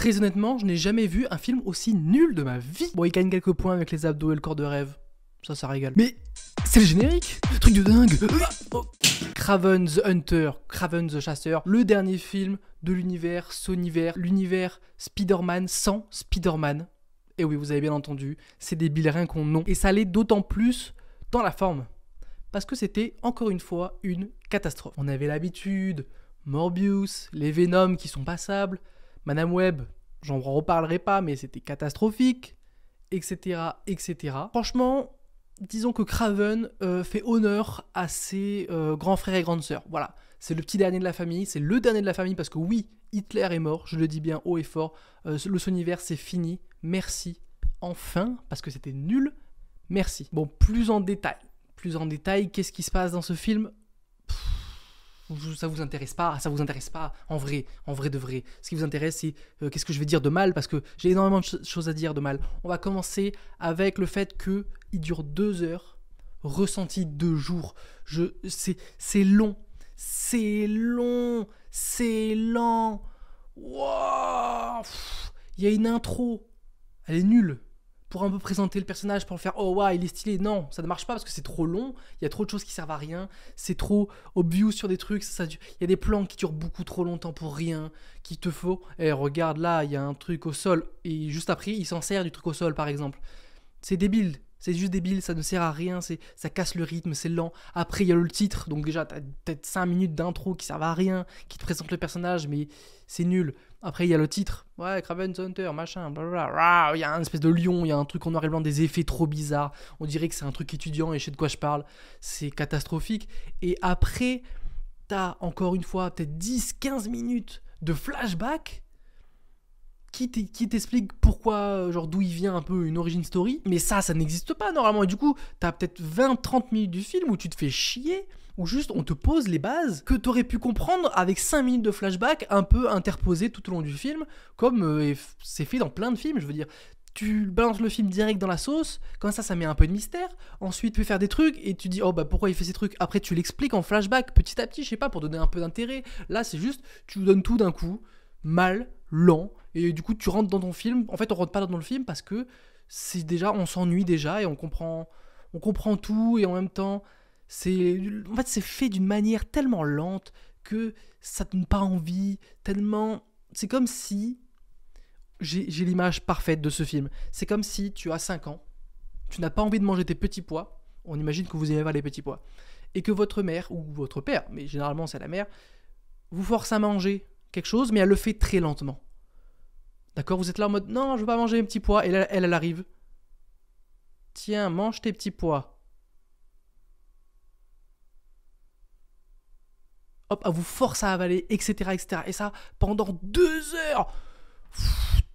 Très honnêtement, je n'ai jamais vu un film aussi nul de ma vie. Bon, il gagne quelques points avec les abdos et le corps de rêve. Ça régale. Mais c'est le générique. Truc de dingue. Kraven the Hunter, Kraven the Chasseur, le dernier film de l'univers Sonyverse, l'univers Spider-Man sans Spider-Man. Et oui, vous avez bien entendu, c'est débile rien qu'on nom. Et ça l'est d'autant plus dans la forme. Parce que c'était, encore une fois, une catastrophe. On avait l'habitude, Morbius, les Venom qui sont passables, Madame Web, j'en reparlerai pas, mais c'était catastrophique, etc., etc. Franchement, disons que Kraven fait honneur à ses grands frères et grandes sœurs. Voilà, c'est le petit dernier de la famille, c'est le dernier de la famille parce que oui, Hitler est mort, je le dis bien haut et fort, le Sonyverse c'est fini, merci, enfin, parce que c'était nul, merci. Bon, plus en détail, qu'est-ce qui se passe dans ce film ? Ça vous intéresse pas, en vrai de vrai. Ce qui vous intéresse, c'est qu'est-ce que je vais dire de mal, parce que j'ai énormément de choses à dire de mal. On va commencer avec le fait qu'il dure 2 heures, ressenti 2 jours. C'est long, c'est lent. Wow. Il y a une intro, elle est nulle. Pour un peu présenter le personnage, pour le faire « Oh, waouh, il est stylé ». Non, ça ne marche pas parce que c'est trop long. Il y a trop de choses qui servent à rien. C'est trop obvious sur des trucs. Il y a des plans qui durent beaucoup trop longtemps pour rien. Qu'il te faut « Eh, regarde, là, il y a un truc au sol. » Et juste après, il s'en sert du truc au sol, par exemple. C'est débile. C'est juste débile, ça ne sert à rien. Ça casse le rythme, c'est lent. Après, il y a le titre. Donc déjà, tu as peut-être 5 minutes d'intro qui servent à rien, qui te présentent le personnage, mais c'est nul. Après, il y a le titre. Ouais, Kraven the Hunter, machin, blablabla. Il y a un espèce de lion, il y a un truc en noir et blanc, des effets trop bizarres. On dirait que c'est un truc étudiant et je sais de quoi je parle. C'est catastrophique. Et après, t'as encore une fois peut-être 10-15 minutes de flashback qui t'explique pourquoi, genre d'où il vient un peu une origin story. Mais ça n'existe pas normalement. Et du coup, t'as peut-être 20-30 minutes du film où tu te fais chier, où juste on te pose les bases que t'aurais pu comprendre avec 5 minutes de flashback un peu interposées tout au long du film, comme c'est fait dans plein de films, je veux dire. Tu balances le film direct dans la sauce, comme ça met un peu de mystère. Ensuite, tu peux faire des trucs et tu dis, oh bah pourquoi il fait ces trucs. Après, tu l'expliques en flashback petit à petit, je sais pas, pour donner un peu d'intérêt. Là, c'est juste, tu nous donnes tout d'un coup, mal, lent, et du coup, tu rentres dans ton film. En fait, on rentre pas dans le film parce que c'est déjà, on s'ennuie déjà et on comprend tout et en même temps, c'est fait d'une manière tellement lente que ça te donne pas envie, tellement. C'est comme si. J'ai l'image parfaite de ce film. C'est comme si tu as 5 ans, tu n'as pas envie de manger tes petits pois, on imagine que vous aimez pas les petits pois, et que votre mère, ou votre père, mais généralement c'est la mère, vous force à manger quelque chose, mais elle le fait très lentement. D'accord ? Vous êtes là en mode, non, je veux pas manger mes petits pois, et là, elle arrive. Tiens, mange tes petits pois. Hop, elle vous force à avaler, etc., etc. Et ça, pendant 2 heures.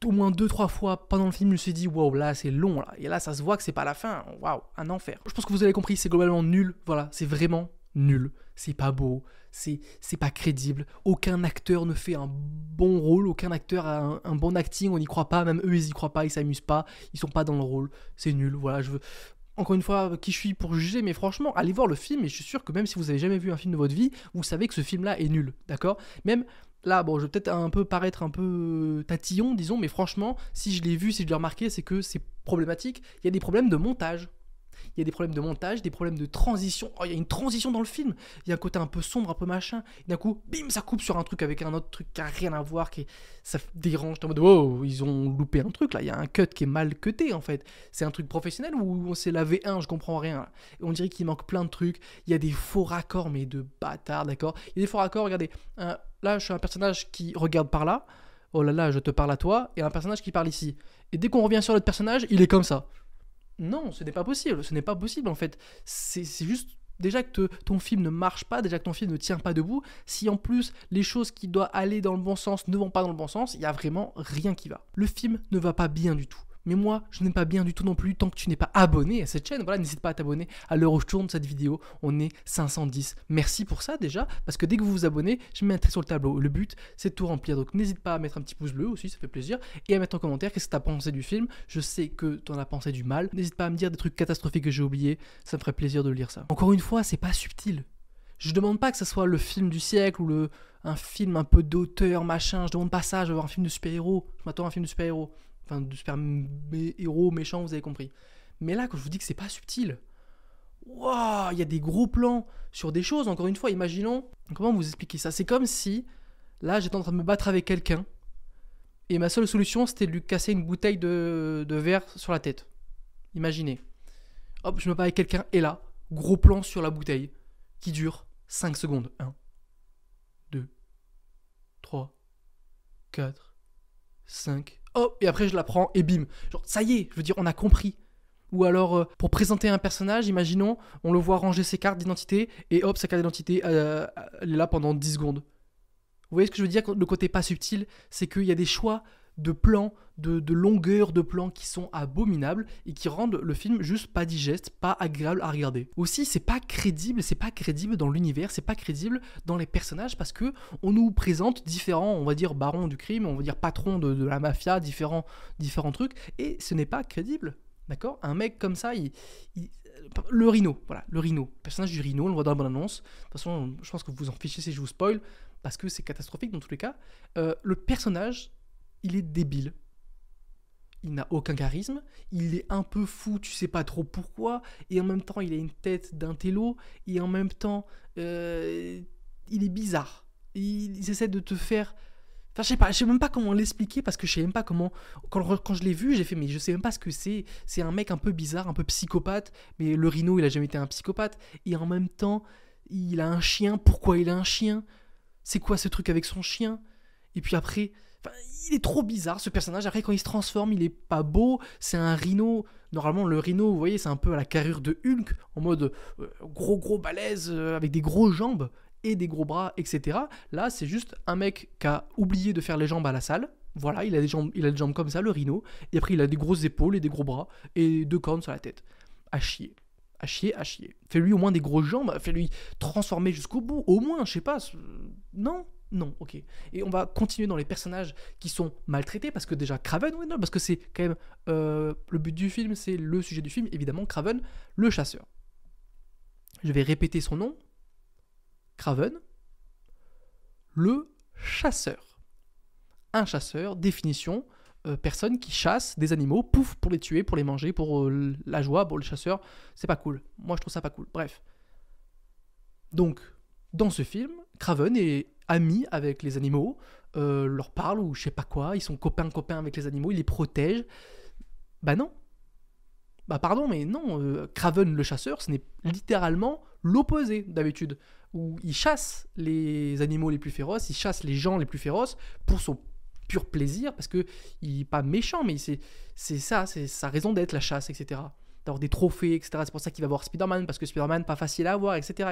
Au moins 2-3 fois pendant le film, je me suis dit waouh, là c'est long là. Et là ça se voit que c'est pas la fin. Waouh, un enfer. Je pense que vous avez compris, c'est globalement nul. Voilà, c'est vraiment nul. C'est pas beau, c'est pas crédible. Aucun acteur ne fait un bon rôle, aucun acteur a un bon acting, on n'y croit pas, même eux ils y croient pas, ils s'amusent pas, ils sont pas dans le rôle. C'est nul. Voilà, je veux. Encore une fois, qui je suis pour juger, mais franchement, allez voir le film et je suis sûr que même si vous avez jamais vu un film de votre vie, vous savez que ce film-là est nul, d'accord ? Même là, bon, je vais peut-être paraître un peu tatillon, disons, mais franchement, si je l'ai vu, si je l'ai remarqué, c'est que c'est problématique. Il y a des problèmes de montage. Il y a des problèmes de montage, des problèmes de transition. Oh, il y a une transition dans le film. Il y a un côté un peu sombre, un peu machin. Et d'un coup, bim, ça coupe sur un truc avec un autre truc qui n'a rien à voir, ça dérange. T'es en mode, wow, ils ont loupé un truc là. Il y a un cut qui est mal cuté en fait. C'est un truc professionnel ou c'est la V1, je comprends rien. Et on dirait qu'il manque plein de trucs. Il y a des faux raccords, mais de bâtards, d'accord ? Il y a des faux raccords, regardez. Là, je suis un personnage qui regarde par là. Oh là là, je te parle à toi. Et un personnage qui parle ici. Et dès qu'on revient sur l'autre personnage, il est comme ça. Non, ce n'est pas possible en fait. C'est juste déjà que ton film ne marche pas, déjà que ton film ne tient pas debout. Si en plus les choses qui doivent aller dans le bon sens ne vont pas dans le bon sens, il n'y a vraiment rien qui va. Le film ne va pas bien du tout. Mais moi, je n'aime pas bien du tout non plus tant que tu n'es pas abonné à cette chaîne. Voilà, n'hésite pas à t'abonner. À l'heure où je tourne cette vidéo, on est 510. Merci pour ça déjà, parce que dès que vous vous abonnez, je mets un trait sur le tableau. Le but, c'est de tout remplir. Donc n'hésite pas à mettre un petit pouce bleu aussi, ça fait plaisir. Et à mettre en commentaire qu'est-ce que tu as pensé du film. Je sais que tu en as pensé du mal. N'hésite pas à me dire des trucs catastrophiques que j'ai oubliés. Ça me ferait plaisir de lire ça. Encore une fois, c'est pas subtil. Je demande pas que ce soit le film du siècle ou un film un peu d'auteur, machin. Je demande pas ça, je veux voir un film de super-héros. Je m'attends à un film de super-héros. Enfin, de super-héros méchants, vous avez compris. Mais là, quand je vous dis que c'est pas subtil, waouh, il y a des gros plans sur des choses. Encore une fois, imaginons, comment vous expliquer ça? C'est comme si, là, j'étais en train de me battre avec quelqu'un, et ma seule solution, c'était de lui casser une bouteille de verre sur la tête. Imaginez. Hop, je me bats avec quelqu'un, et là, gros plan sur la bouteille, qui dure 5 secondes. 1, 2, 3, 4, 5. Hop, et après je la prends, et bim. Genre, ça y est, je veux dire, on a compris. Ou alors, pour présenter un personnage, imaginons, on le voit ranger ses cartes d'identité, et hop, sa carte d'identité, elle est là pendant 10 secondes. Vous voyez ce que je veux dire? Le côté pas subtil, c'est qu'il y a des choix de plans, de longueur de plans qui sont abominables et qui rendent le film juste pas digeste, pas agréable à regarder. Aussi, c'est pas crédible dans l'univers, c'est pas crédible dans les personnages parce que on nous présente différents, on va dire barons du crime, on va dire patrons de la mafia, différents trucs, et ce n'est pas crédible. D'accord? Un mec comme ça, le Rhino, voilà, le Rhino, le personnage du Rhino, on le voit dans la bande-annonce. De toute façon, je pense que vous vous en fichez si je vous spoil, parce que c'est catastrophique dans tous les cas. Le personnage, il est débile. Il n'a aucun charisme, il est un peu fou, tu sais pas trop pourquoi, et en même temps, il a une tête d'un télo, et en même temps, il est bizarre. Ils essaient de te faire... Enfin, je sais même pas comment l'expliquer parce que je sais même pas comment. Quand je l'ai vu, j'ai fait, mais je sais même pas ce que c'est. C'est un mec un peu bizarre, un peu psychopathe. Mais le Rhino, il a jamais été un psychopathe. Et en même temps, il a un chien. Pourquoi il a un chien? C'est quoi ce truc avec son chien? Et puis après, enfin, il est trop bizarre ce personnage. Après, quand il se transforme, il est pas beau. C'est un Rhino. Normalement, le Rhino, vous voyez, c'est un peu à la carrure de Hulk, en mode gros balèze, avec des grosses jambes et des gros bras, etc. Là, c'est juste un mec qui a oublié de faire les jambes à la salle. Voilà, il a des jambes comme ça, le Rhino. Et après, il a des grosses épaules et des gros bras et 2 cornes sur la tête. À chier. À chier. Fais-lui au moins des grosses jambes. Fais-lui transformer jusqu'au bout. Au moins, je sais pas. Non, ok. Et on va continuer dans les personnages qui sont maltraités parce que déjà, Kraven, oui, non, parce que c'est quand même le but du film, c'est le sujet du film, évidemment, Kraven, le chasseur. Je vais répéter son nom. Kraven, le chasseur. Un chasseur, définition, personne qui chasse des animaux, pouf, pour les tuer, pour les manger, pour la joie. Bon, le chasseur, c'est pas cool. Moi, je trouve ça pas cool. Bref. Donc, dans ce film, Kraven est ami avec les animaux, leur parle ou je sais pas quoi, ils sont copains avec les animaux, il les protège. Bah non. Bah pardon, mais non, Kraven le chasseur, ce n'est littéralement l'opposé d'habitude, où il chasse les animaux les plus féroces, il chasse les gens les plus féroces pour son pur plaisir, parce que il est pas méchant, mais c'est sa raison d'être, la chasse, etc. D'avoir des trophées, etc. C'est pour ça qu'il va voir Spider-Man, parce que Spider-Man, pas facile à avoir, etc.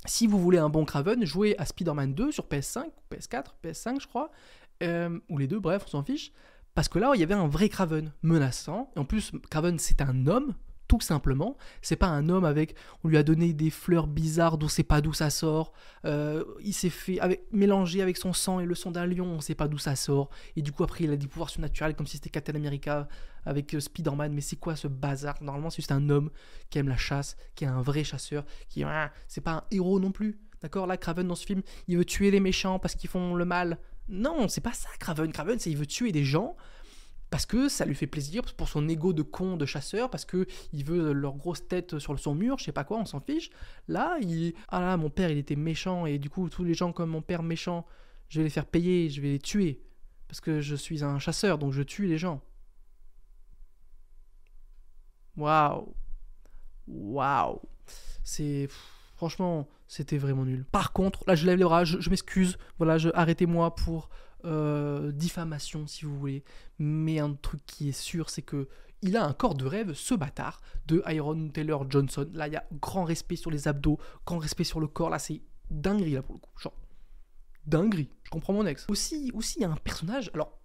Si vous voulez un bon Kraven, jouez à Spider-Man 2 sur PS5, PS4, PS5 je crois, ou les deux, bref, on s'en fiche. Parce que là, il y avait un vrai Kraven menaçant. Et en plus, Kraven, c'est un homme, tout simplement. C'est pas un homme avec... On lui a donné des fleurs bizarres dont on sait pas d'où ça sort. Il s'est fait mélanger avec son sang et le sang d'un lion, on sait pas d'où ça sort. Et du coup, après, il a des pouvoirs surnaturels comme si c'était Captain America avec Spider-Man. Mais c'est quoi ce bazar? Normalement, c'est juste un homme qui aime la chasse, qui est un vrai chasseur, qui... c'est pas un héros non plus. D'accord? Là, Kraven, dans ce film, il veut tuer les méchants parce qu'ils font le mal. Non, c'est pas ça, Kraven. Kraven, c'est il veut tuer des gens parce que ça lui fait plaisir, pour son ego de con de chasseur, parce que il veut leur grosse tête sur son mur, je sais pas quoi, on s'en fiche. Là, mon père, il était méchant, et du coup, tous les gens comme mon père méchant, je vais les faire payer, je vais les tuer, parce que je suis un chasseur, donc je tue les gens. Waouh. Franchement, c'était vraiment nul. Par contre, là je lève les bras, je m'excuse, voilà, arrêtez-moi pour diffamation si vous voulez, mais un truc qui est sûr, c'est que il a un corps de rêve, ce bâtard, de Aaron Taylor Johnson. Là, il y a grand respect sur les abdos, grand respect sur le corps, là c'est dinguerie là pour le coup, genre dinguerie, je comprends mon ex. Aussi, il y a un personnage, alors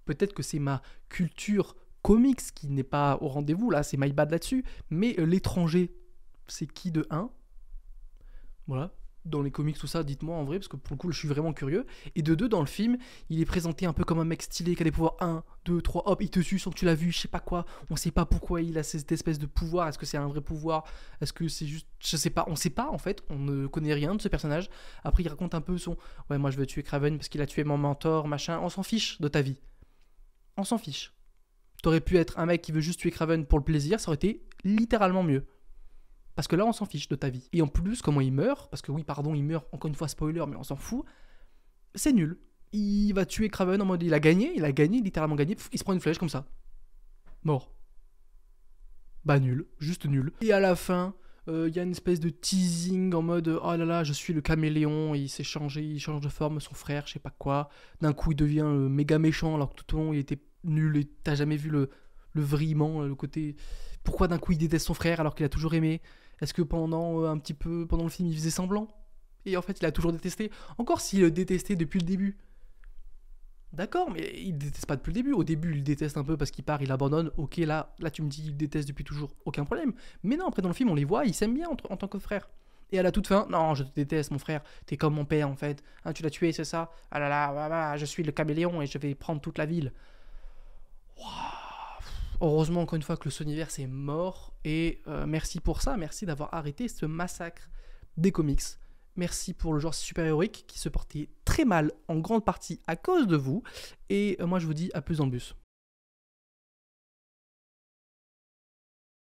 peut-être que c'est ma culture comics qui n'est pas au rendez-vous, là c'est my bad là-dessus, mais l'étranger, c'est qui de 1 ? Voilà. dans les comics, tout ça, dites-moi en vrai, parce que pour le coup, je suis vraiment curieux. Et de deux, dans le film, il est présenté un peu comme un mec stylé qui a des pouvoirs 1, 2, 3, hop, il te tue sans que tu l'as vu, je sais pas quoi. On sait pas pourquoi il a cette espèce de pouvoir. Est-ce que c'est un vrai pouvoir? Est-ce que c'est juste. Je sais pas, on sait pas en fait, on ne connaît rien de ce personnage. Après, il raconte un peu son. Ouais, moi je veux tuer Kraven parce qu'il a tué mon mentor, machin. On s'en fiche de ta vie. On s'en fiche. T'aurais pu être un mec qui veut juste tuer Kraven pour le plaisir, ça aurait été littéralement mieux. Parce que là, on s'en fiche de ta vie. Et en plus, comment il meurt, parce que oui, pardon, il meurt, encore une fois, spoiler, mais on s'en fout, c'est nul. Il va tuer Kraven en mode il a gagné, littéralement gagné, il se prend une flèche comme ça. Mort. Bah nul, juste nul. Et à la fin, il y a une espèce de teasing en mode oh là là, je suis le caméléon, et il s'est changé, il change de forme, son frère, je sais pas quoi. D'un coup, il devient méga méchant alors que tout au long, il était nul et t'as jamais vu le vrillement, le côté. Pourquoi d'un coup il déteste son frère alors qu'il a toujours aimé? Est-ce que pendant un petit peu pendant le film il faisait semblant? Et en fait il a toujours détesté. Encore s'il le détestait depuis le début. D'accord, mais il déteste pas depuis le début. Au début il déteste un peu parce qu'il part, il abandonne. Ok, là tu me dis il déteste depuis toujours, aucun problème. Mais non, après dans le film on les voit, ils s'aiment bien en tant que frère. Et à la toute fin, non, je te déteste mon frère, t'es comme mon père en fait. Hein, tu l'as tué, c'est ça? Ah là là, bah, bah, je suis le caméléon et je vais prendre toute la ville. Heureusement, encore une fois, que le Sonyverse est mort. Et merci pour ça. Merci d'avoir arrêté ce massacre des comics. Merci pour le genre super-héroïque qui se portait très mal en grande partie à cause de vous. Et moi, je vous dis à plus dans le bus.